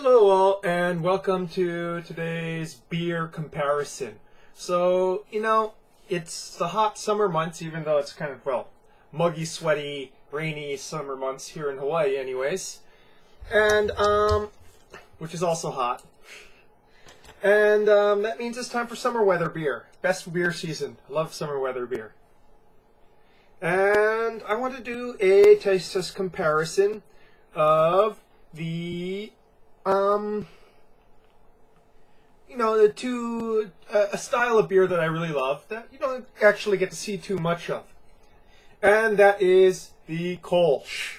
Hello all, and welcome to today's beer comparison. So, it's the hot summer months, even though it's kind of, muggy, sweaty, rainy summer months here in Hawaii anyways. And, which is also hot. And, that means it's time for summer weather beer. Best beer season. I love summer weather beer. And I want to do a taste test comparison of the a style of beer that I really love that you don't actually get to see too much of. And that is the Kolsch.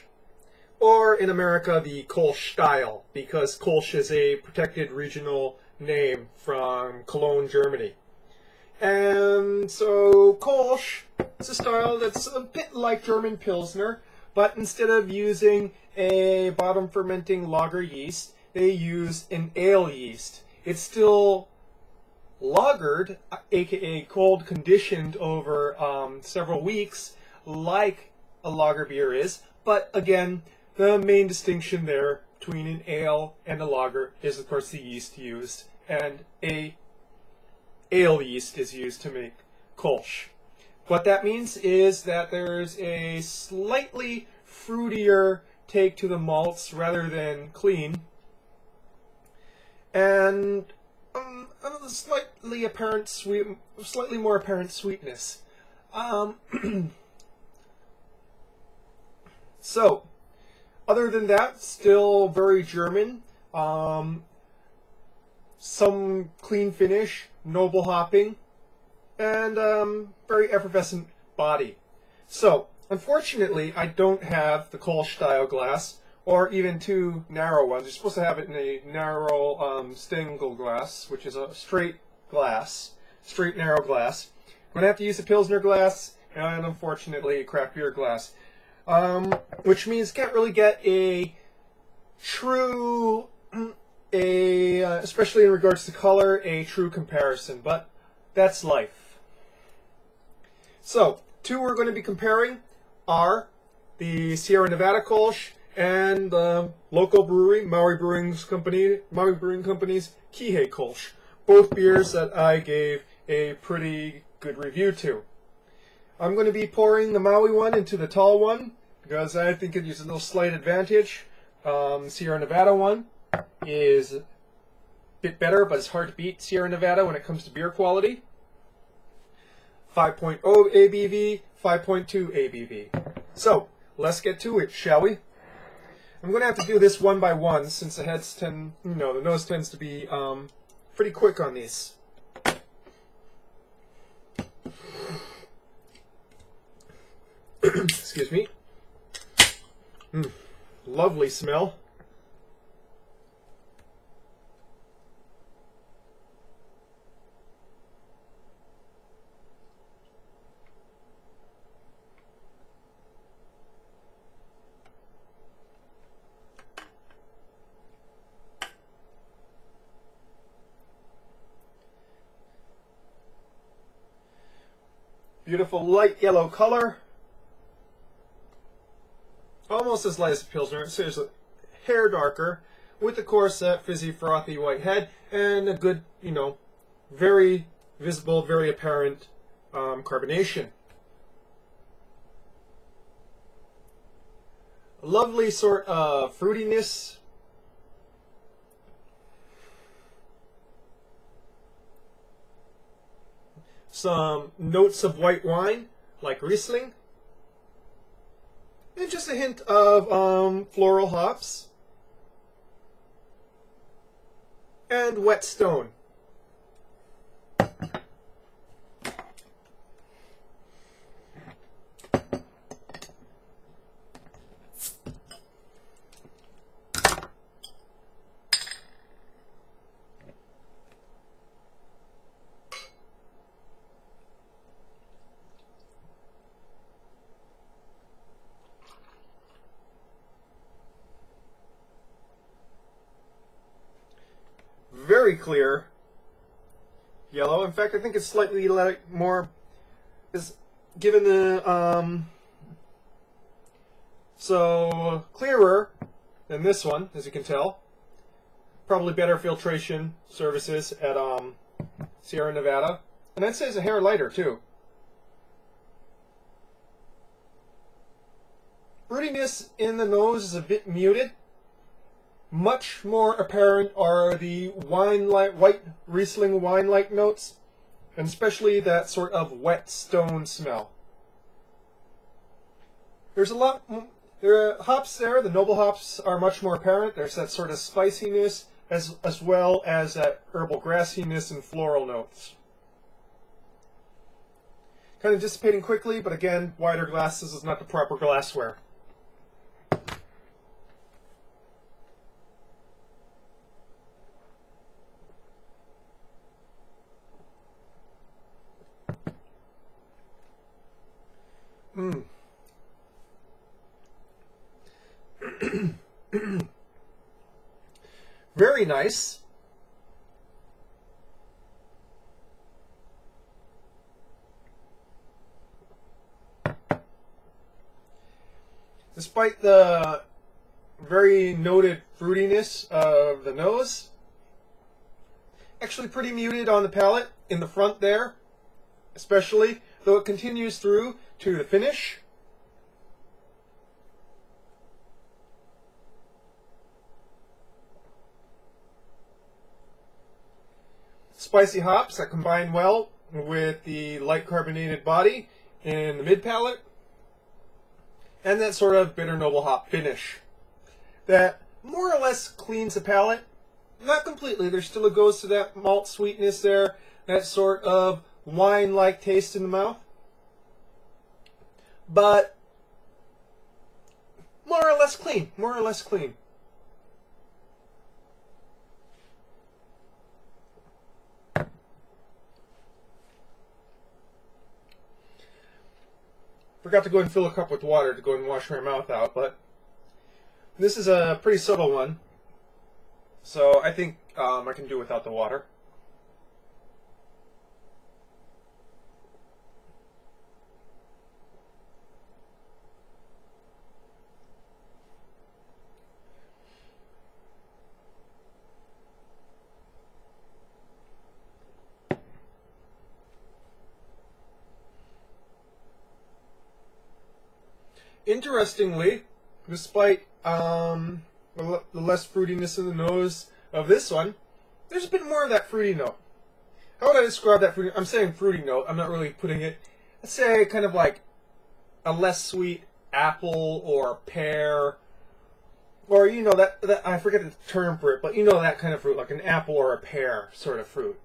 Or in America, the Kolsch style, because Kolsch is a protected regional name from Cologne, Germany. And so Kolsch is a style that's a bit like German Pilsner, but instead of using a bottom fermenting lager yeast, they use an ale yeast. It's still lagered, aka cold conditioned over several weeks, like a lager beer is. But again, the main distinction there between an ale and a lager is, of course, the yeast used, and a ale yeast is used to make Kolsch. What that means is that there's a slightly fruitier take to the malts rather than clean, and a slightly more apparent sweetness. So, other than that, still very German. Some clean finish, noble hopping, and very effervescent body. So, unfortunately, I don't have the Kolsch style glass, or even two narrow ones. You're supposed to have it in a narrow Stengel glass, which is a straight narrow glass. I'm going to have to use a Pilsner glass, and unfortunately a craft beer glass. Which means can't really get a true, especially in regards to color, a true comparison, but that's life. So, two we're going to be comparing are the Sierra Nevada Kolsch and the local brewery, Maui Brewing Company's Kihei Kolsch. Both beers that I gave a pretty good review to. I'm going to be pouring the Maui one into the tall one because I think it uses a little slight advantage. Sierra Nevada one is a bit better, but it's hard to beat Sierra Nevada when it comes to beer quality. 5.0 ABV, 5.2 ABV. So, let's get to it, shall we? I'm going to have to do this one by one since the nose tends to be pretty quick on these. Excuse me. Lovely smell. Beautiful light yellow color. Almost as light as a Pilsner. It's a hair darker, with of course that fizzy, frothy white head, and a good, very visible, very apparent carbonation. A lovely sort of fruitiness. Some notes of white wine, like Riesling. And just a hint of floral hops. And wet stone. Very clear yellow. In fact, I think it's slightly more, is given the so clearer than this one, as you can tell. Probably better filtration services at Sierra Nevada. And I'd say it's a hair lighter too. Fruitiness in the nose is a bit muted. Much more apparent are the wine-like, white Riesling wine-like notes, and especially that sort of wet stone smell. There's a lot. There are hops there. The noble hops are much more apparent. There's that sort of spiciness as well as that herbal grassiness and floral notes. Kind of dissipating quickly, but again, wider glasses is not the proper glassware. Very nice. Despite the very noted fruitiness of the nose, actually pretty muted on the palate in the front there, especially, though it continues through to the finish. Spicy hops that combine well with the light carbonated body in the mid palate, and that sort of bitter noble hop finish that more or less cleans the palate. Not completely, there still goes to that malt sweetness there, that sort of wine-like taste in the mouth, but more or less clean, more or less clean. Forgot to go and fill a cup with water to go and wash my mouth out, but this is a pretty subtle one, so I think I can do without the water. Interestingly, despite the less fruitiness in the nose of this one, there's a bit more of that fruity note. How would I describe that fruity? I'm saying fruity note. I'm not really putting it. Let's say kind of like a less sweet apple or pear, or you know that I forget the term for it, but you know that kind of fruit, like an apple or a pear sort of fruit.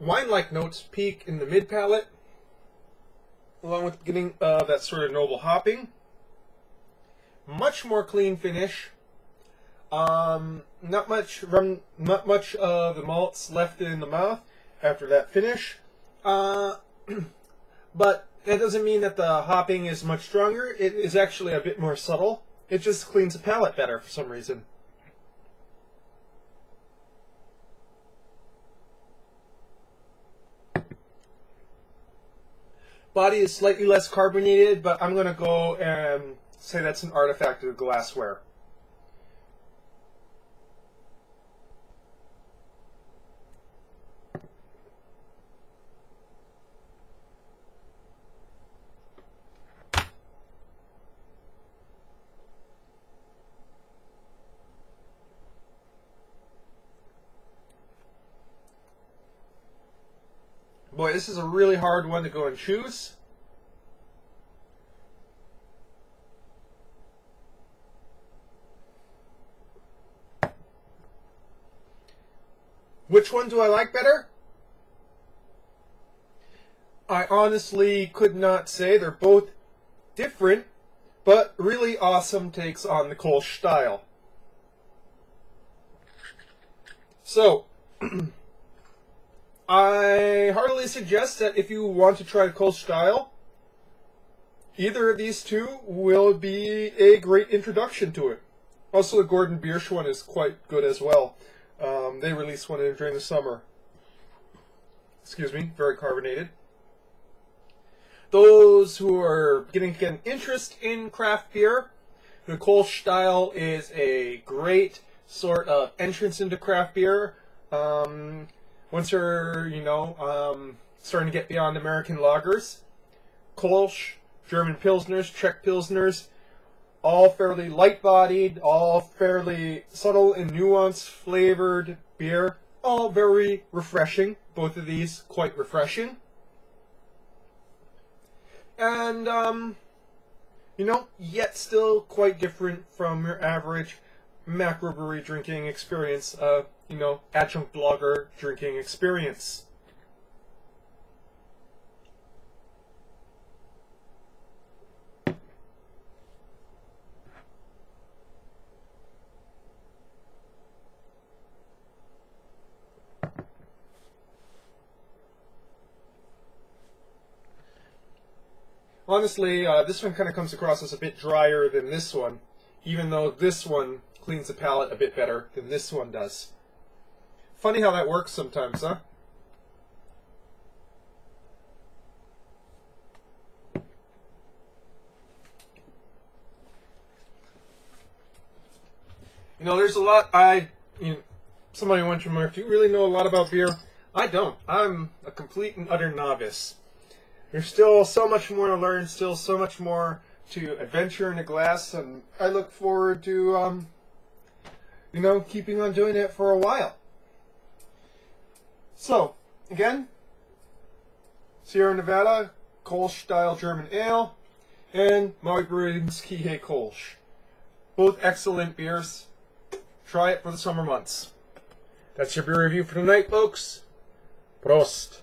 Wine-like notes peak in the mid palate, along with the beginning of that sort of noble hopping. Much more clean finish. Not much of the malts left in the mouth after that finish. But that doesn't mean that the hopping is much stronger. It is actually a bit more subtle. It just cleans the palate better for some reason. Body is slightly less carbonated, but I'm going to go and say that's an artifact of glassware. Boy, this is a really hard one to go and choose. Which one do I like better? I honestly could not say. They're both different, but really awesome takes on the Kolsch style. So, I heartily suggest that if you want to try the Kolsch style, either of these two will be a great introduction to it. Also, the Gordon Biersch one is quite good as well. They released one during the summer. Excuse me, very carbonated. Those who are beginning to get an interest in craft beer, the Kolsch style is a great sort of entrance into craft beer. Once you're, starting to get beyond American lagers, Kolsch, German Pilsners, Czech Pilsners, all fairly light-bodied, all fairly subtle and nuanced flavored beer, all very refreshing. Both of these quite refreshing. And, yet still quite different from your average macrobrewery drinking experience, adjunct lager drinking experience. Honestly, this one kind of comes across as a bit drier than this one, even though this one cleans the palate a bit better than this one does. Funny how that works sometimes, huh? There's a lot somebody went to me, do you really know a lot about beer? I don't. I'm a complete and utter novice. There's still so much more to learn, still so much more to adventure in a glass, and I look forward to, keeping on doing it for a while. So, again, Sierra Nevada, Kolsch style German ale, and Maui Brewing's Kihei Kolsch. Both excellent beers. Try it for the summer months. That's your beer review for tonight, folks. Prost.